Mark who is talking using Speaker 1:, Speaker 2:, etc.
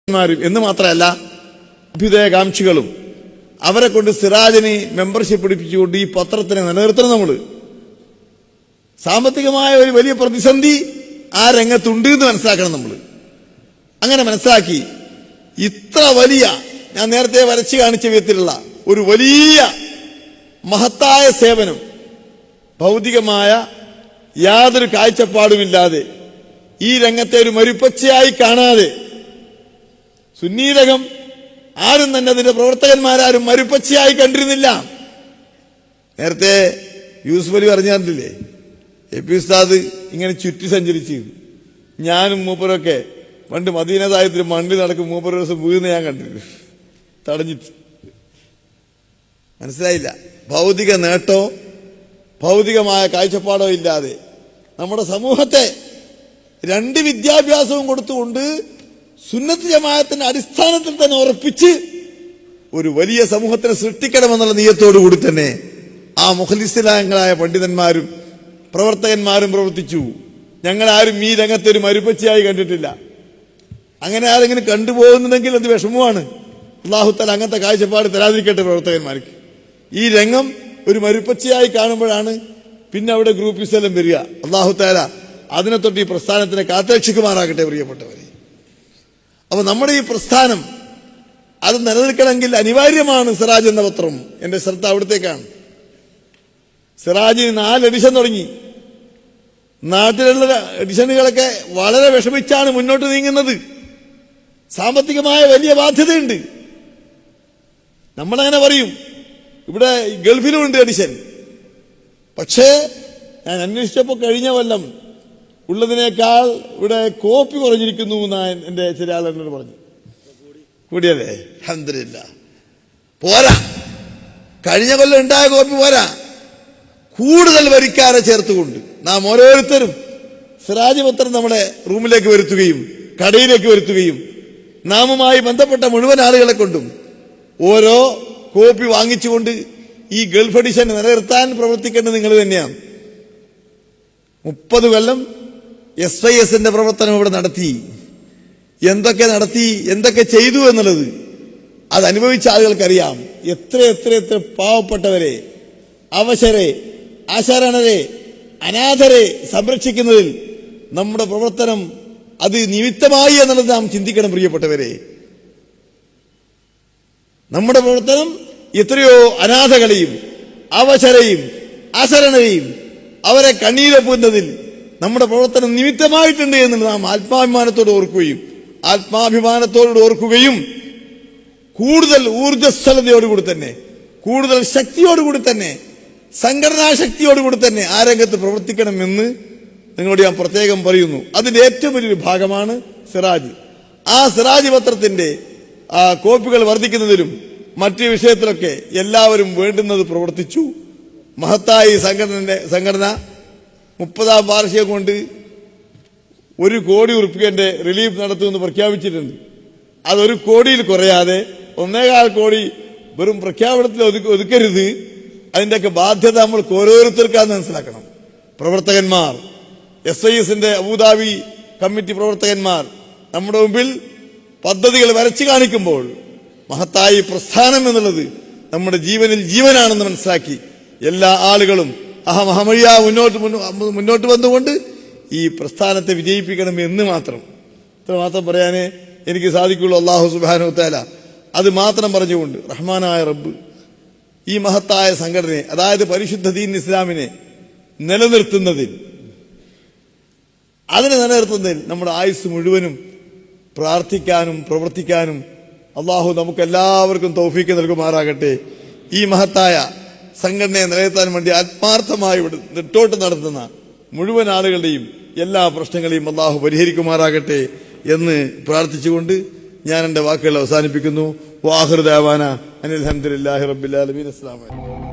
Speaker 1: എന്ന് മാത്രമല്ല അഭ്യുദയകാംക്ഷികളും അവരെ കൊണ്ട് സിറാജിന് മെമ്പർഷിപ്പ് പിടിപ്പിച്ചുകൊണ്ട് ഈ പത്രത്തിനെ നിലനിർത്തണം. നമ്മൾ സാമ്പത്തികമായ ഒരു വലിയ പ്രതിസന്ധി ആ രംഗത്തുണ്ട് എന്ന് മനസ്സിലാക്കണം. നമ്മൾ അങ്ങനെ മനസ്സിലാക്കി ഇത്ര വലിയ, ഞാൻ നേരത്തെ വരച്ചു കാണിച്ച വിധത്തിലുള്ള ഒരു വലിയ മഹത്തായ സേവനം ഭൗതികമായ യാതൊരു കാഴ്ചപ്പാടുമില്ലാതെ ഈ രംഗത്തെ ഒരു മരുപ്പച്ചയായി കാണാതെ സുന്നീരകം ആരും തന്നെ അതിന്റെ പ്രവർത്തകന്മാരും മരുപ്പച്ചയായി കണ്ടിരുന്നില്ല. നേരത്തെ യൂസുഫ് അലി പറഞ്ഞില്ലേ, എ.പി. ഉസ്താദ് ഇങ്ങനെ ചുറ്റി സഞ്ചരിച്ചു. ഞാനും മൂപ്പരൊക്കെ പണ്ട് മദീന സാഹിബിൽ മണ്ണിൽ നടക്കും മൂപ്പര ദിവസം വീഴുന്ന ഞാൻ കണ്ടിരുന്നു, തടഞ്ഞിട്ട്. മനസ്സിലായില്ല, ഭൗതിക നേട്ടോ ഭൗതികമായ കാഴ്ചപ്പാടോ ഇല്ലാതെ നമ്മുടെ സമൂഹത്തെ രണ്ട് വിദ്യാഭ്യാസവും കൊടുത്തുകൊണ്ട് സുന്നത്ത് ജമാഅത്തിന്റെ അടിസ്ഥാനത്തിൽ തന്നെ ഉറപ്പിച്ച് ഒരു വലിയ സമൂഹത്തിനെ സൃഷ്ടിക്കണമെന്നുള്ള നിയത്തോടുകൂടി തന്നെ ആ മുഖലിസ്ലാങ്ങളായ പണ്ഡിതന്മാരും പ്രവർത്തകന്മാരും പ്രവർത്തിച്ചു. ഞങ്ങളാരും ഈ രംഗത്തെ ഒരു മരുപ്പച്ചയായി കണ്ടിട്ടില്ല. അങ്ങനെ ആരെങ്കിലും കണ്ടുപോകുന്നുണ്ടെങ്കിൽ അത് വിഷമമാണ്. അല്ലാഹു തആല അങ്ങനത്തെ കാഴ്ചപ്പാട് തരാതിരിക്കട്ടെ പ്രവർത്തകന്മാർക്ക്. ഈ രംഗം ഒരു മരുപ്പച്ചയായി കാണുമ്പോഴാണ് പിന്നെ അവിടെ ഗ്രൂപ്പിസെല്ലാം വരിക. അല്ലാഹു തആല അതിനെ തൊട്ട് ഈ പ്രസ്ഥാനത്തിനെ കാത്തുരക്ഷിക്കുമാറാകട്ടെ പ്രിയപ്പെട്ടവരെ. അപ്പൊ നമ്മുടെ ഈ പ്രസ്ഥാനം അത് നിലനിൽക്കണമെങ്കിൽ അനിവാര്യമാണ് സിറാജ് എന്ന പത്രം. എന്റെ ശ്രദ്ധ അവിടത്തേക്കാണ്. സിറാജിന് 4 എഡിഷൻ തുടങ്ങി. നാട്ടിലുള്ള എഡിഷനുകളൊക്കെ വളരെ വിഷമിച്ചാണ് മുന്നോട്ട് നീങ്ങുന്നത്. സാമ്പത്തികമായ വലിയ ബാധ്യതയുണ്ട്. നമ്മളങ്ങനെ പറയും, ഇവിടെ ഗൾഫിലുമുണ്ട് എഡിഷൻ. പക്ഷേ ഞാൻ അന്വേഷിച്ചപ്പോൾ കഴിഞ്ഞ കൊല്ലം ഉള്ളതിനേക്കാൾ ഇവിടെ കോപ്പി കുറഞ്ഞിരിക്കുന്നു എന്നാണ് എന്റെ ചില ആളെന്നോട് പറഞ്ഞു. കൂടിയല്ലേ? അൽഹംദുലില്ലാഹ്. പോരാ, കഴിഞ്ഞ കൊല്ലം ഉണ്ടായ കോപ്പി പോരാ, കൂടുതൽ വരിക്കാരെ ചേർത്തുകൊണ്ട് നാം ഓരോരുത്തരും സിറാജ് പത്രം നമ്മുടെ റൂമിലേക്ക് വരുത്തുകയും കടയിലേക്ക് വരുത്തുകയും നാമുമായി ബന്ധപ്പെട്ട മുഴുവൻ ആളുകളെ കൊണ്ടും ഓരോ കോപ്പി വാങ്ങിച്ചുകൊണ്ട് ഈ ഗൾഫ് എഡിഷൻ നിലനിർത്താൻ പ്രവർത്തിക്കേണ്ടത് നിങ്ങൾ തന്നെയാണ്. 30 കൊല്ലം SYSന്റെ പ്രവർത്തനം ഇവിടെ നടത്തി. എന്തൊക്കെ ചെയ്തു എന്നുള്ളത് അത് അനുഭവിച്ച ആളുകൾക്കറിയാം. എത്ര പാവപ്പെട്ടവരെ, അവശരെ, അശരണരെ, അനാഥരെ സംരക്ഷിക്കുന്നതിൽ നമ്മുടെ പ്രവർത്തനം അത് നിമിത്തമായി എന്നുള്ളത് നാം ചിന്തിക്കണം പ്രിയപ്പെട്ടവരെ. നമ്മുടെ പ്രവർത്തനം എത്രയോ അനാഥകളെയും അവശരെയും അശരണരെയും അവരെ കണ്ണീരൊപ്പുന്നതിൽ നമ്മുടെ പ്രവർത്തനം നിമിത്തമായിട്ടുണ്ട് എന്ന് നാം ആത്മാഭിമാനത്തോട് ഓർക്കുകയും കൂടുതൽ ഊർജ്ജസ്വലതയോടുകൂടി തന്നെ, കൂടുതൽ ശക്തിയോടുകൂടി തന്നെ, സംഘടനാ ശക്തിയോടുകൂടി തന്നെ ആ രംഗത്ത് പ്രവർത്തിക്കണമെന്ന് നിങ്ങളോട് ഞാൻ പ്രത്യേകം പറയുന്നു. അതിന്റെ ഏറ്റവും വലിയൊരു ഭാഗമാണ് സിറാജ്. ആ സിറാജ് പത്രത്തിന്റെ കോപ്പികൾ വർദ്ധിക്കുന്നതിലും മറ്റു വിഷയത്തിലൊക്കെ എല്ലാവരും വേണ്ടുന്നത് പ്രവർത്തിച്ചു. മഹത്തായി സംഘടന 30ാം വാർഷികം കൊണ്ട് 1 കോടി ഉറുപ്പികന്റെ റിലീഫ് നടത്തുമെന്ന് പ്രഖ്യാപിച്ചിട്ടുണ്ട്. അത് 1 കോടിയിൽ കുറയാതെ 1.25 കോടി വെറും പ്രഖ്യാപനത്തിൽ ഒതുക്കരുത്. അതിന്റെയൊക്കെ ബാധ്യത നമ്മൾക്ക് ഓരോരുത്തർക്കാന്ന് മനസ്സിലാക്കണം. പ്രവർത്തകന്മാർ, SYSന്റെ അബുദാബി കമ്മിറ്റി പ്രവർത്തകന്മാർ നമ്മുടെ മുമ്പിൽ പദ്ധതികൾ വരച്ചു കാണിക്കുമ്പോൾ മഹത്തായി പ്രസ്ഥാനം എന്നുള്ളത് നമ്മുടെ ജീവനിൽ ജീവനാണെന്ന് മനസ്സിലാക്കി എല്ലാ ആളുകളും അഹമഹമയ്യ മുന്നോട്ട് വന്നുകൊണ്ട് ഈ പ്രസ്ഥാനത്തെ വിജയിപ്പിക്കണം എന്ന് മാത്രം പറയാനേ എനിക്ക് സാധിക്കുള്ളൂ. അല്ലാഹു സുബ്ഹാനഹു വതആല അത് മാത്രം പറഞ്ഞുകൊണ്ട് റഹ്മാനായ റബ്ബ് ഈ മഹത്തായ സംഘടനയെ, അതായത് പരിശുദ്ധ ദീൻ ഇസ്ലാമിനെ നിലനിർത്തുന്നതിൽ നമ്മുടെ ആയുസ് മുഴുവനും പ്രാർത്ഥിക്കാനും പ്രവർത്തിക്കാനും അല്ലാഹു നമുക്ക് എല്ലാവർക്കും തൗഫീക്ക് നൽകുമാറാകട്ടെ. ഈ മഹത്തായ സംഘടനയെ നിലനിർത്താൻ വേണ്ടി ആത്മാർത്ഥമായി നെട്ടോട്ട് നടത്തുന്ന മുഴുവൻ ആളുകളുടെയും എല്ലാ പ്രശ്നങ്ങളെയും അല്ലാഹു പരിഹരിക്കുമാറാകട്ടെ എന്ന് പ്രാർത്ഥിച്ചുകൊണ്ട് ഞാൻ എന്റെ വാക്കുകൾ അവസാനിപ്പിക്കുന്നു. വാഹിറു ദഅവാന അനിൽ ഹംദുലില്ലാഹി റബ്ബിൽ ആലമീൻ. അസ്സലാമു അലൈക്കും.